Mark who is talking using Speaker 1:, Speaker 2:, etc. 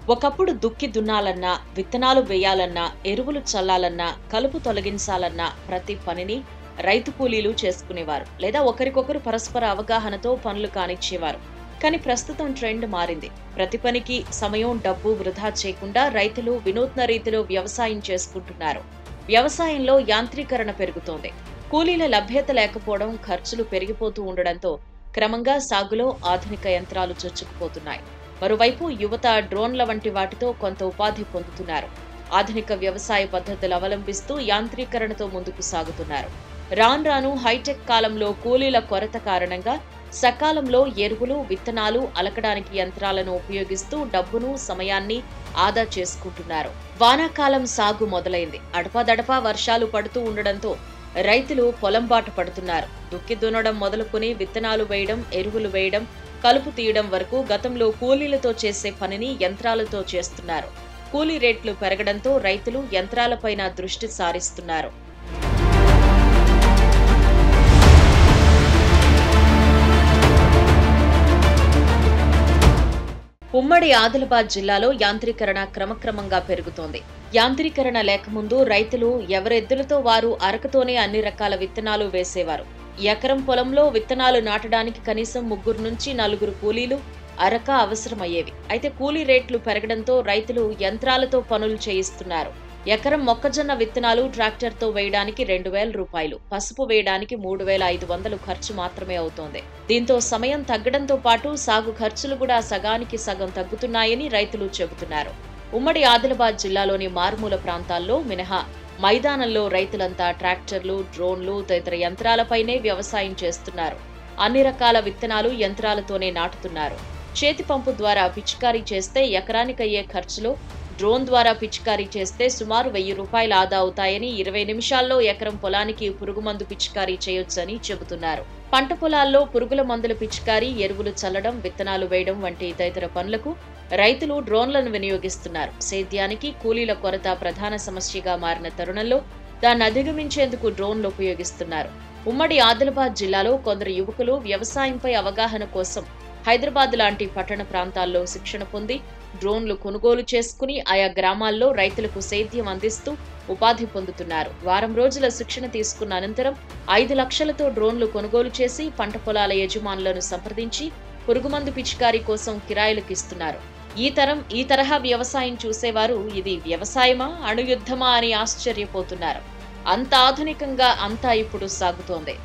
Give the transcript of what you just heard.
Speaker 1: ఒకప్పుడు దుక్కి దున్నాలన్నా, విత్తనాలు వేయాలన్నా, ఎరువులు చల్లాలన్నా, కలుపు తొలగించాలన్నా ప్రతి పనిని రైతు కూలీలు చేసుకునేవారు. లేదా ఒకరికొకరు పరస్పర అవగాహనతో పనులు కానిచ్చేవారు. కానీ ప్రస్తుతం ట్రెండ్ మారింది. ప్రతి పనికి సమయం, డబ్బు వృధా చేయకుండా రైతులు వినూత్న రీతిలో వ్యవసాయం చేసుకుంటున్నారు. వ్యవసాయంలో యాంత్రీకరణ పెరుగుతోంది. కూలీల లభ్యత లేకపోవడం, ఖర్చులు పెరిగిపోతూ ఉండడంతో క్రమంగా సాగులో ఆధునిక యంత్రాలు చొచ్చుకుపోతున్నాయి. మరోవైపు యువత డ్రోన్ల వంటి వాటితో కొంత ఉపాధి పొందుతున్నారు. ఆధునిక వ్యవసాయ పద్ధతులు అవలంబిస్తూ యాంత్రీకరణతో ముందుకు సాగుతున్నారు. రాను హైటెక్ కాలంలో కూలీల కొరత కారణంగా సకాలంలో ఎరువులు, విత్తనాలు అలకడానికి యంత్రాలను ఉపయోగిస్తూ డబ్బును, సమయాన్ని ఆదా చేసుకుంటున్నారు. వానాకాలం సాగు మొదలైంది. అడపాదడపా వర్షాలు పడుతూ ఉండడంతో రైతులు పొలం బాట పడుతున్నారు. దుక్కి దున్నడం మొదలుకొని విత్తనాలు వేయడం, ఎరువులు వేయడం, కలుపు తీయడం వరకు గతంలో కూలీలతో చేసే పనిని యంత్రాలతో చేస్తున్నారు. కూలీ రేట్లు పెరగడంతో రైతులు యంత్రాలపైన దృష్టి సారిస్తున్నారు. ఉమ్మడి ఆదిలాబాద్ జిల్లాలో యాంత్రీకరణ క్రమక్రమంగా పెరుగుతోంది. యాంత్రీకరణ లేకముందు రైతులు ఎవరెద్దులతో వారు అరకతోనే అన్ని రకాల విత్తనాలు వేసేవారు. ఎకరం పొలంలో విత్తనాలు నాటడానికి కనీసం 3 నుంచి 4 కూలీలు అరక అవసరమయ్యేవి. అయితే కూలీ రేట్లు పెరగడంతో రైతులు యంత్రాలతో పనులు చేయిస్తున్నారు. ఎకరం మొక్కజొన్న విత్తనాలు ట్రాక్టర్తో వేయడానికి 2,000 రూపాయలు, పసుపు వేయడానికి 3,500 ఖర్చు మాత్రమే అవుతోంది. దీంతో సమయం తగ్గడంతో పాటు సాగు ఖర్చులు కూడా సగానికి సగం తగ్గుతున్నాయని రైతులు చెబుతున్నారు. ఉమ్మడి ఆదిలాబాద్ జిల్లాలోని మారుమూల ప్రాంతాల్లో మినహా మైదానంలో రైతులంతా ట్రాక్టర్లు, డ్రోన్లు తదితర యంత్రాలపైనే వ్యవసాయం చేస్తున్నారు. అన్ని రకాల విత్తనాలు యంత్రాలతోనే నాటుతున్నారు. చేతి పంపు ద్వారా పిచికారీ చేస్తే ఎకరానికయ్యే ఖర్చులో డ్రోన్ ద్వారా పిచికారీ చేస్తే సుమారు 1,000 రూపాయలు ఆదా అవుతాయని, 20 నిమిషాల్లో ఎకరం పొలానికి పురుగుమందు పిచికారీ చేయొచ్చని చెబుతున్నారు. పంట పొలాల్లో పురుగుల మందుల పిచికారీ, ఎరువులు చల్లడం, విత్తనాలు వేయడం వంటి తదితర పనులకు రైతులు డ్రోన్లను వినియోగిస్తున్నారు. సేద్యానికి కూలీల కొరత ప్రధాన సమస్యగా మారిన తరుణంలో దాన్ని అధిగమించేందుకు డ్రోన్లు ఉపయోగిస్తున్నారు. ఉమ్మడి ఆదిలాబాద్ జిల్లాలో కొందరు యువకులు వ్యవసాయంపై అవగాహన కోసం హైదరాబాద్ లాంటి పట్టణ ప్రాంతాల్లో శిక్షణ పొంది డ్రోన్లు కొనుగోలు చేసుకుని ఆయా గ్రామాల్లో రైతులకు సేద్యం అందిస్తూ ఉపాధి పొందుతున్నారు. వారం రోజుల శిక్షణ తీసుకున్న అనంతరం 5 లక్షలతో డ్రోన్లు కొనుగోలు చేసి పంట పొలాల యజమానులను సంప్రదించి పురుగుమందు పిచికారీ కోసం కిరాయిలకు ఇస్తున్నారు. ఈ తరహా వ్యవసాయం చూసేవారు ఇది వ్యవసాయమా, అణుయుద్ధమా అని ఆశ్చర్యపోతున్నారు. అంత ఆధునికంగా అంతా ఇప్పుడు సాగుతోంది.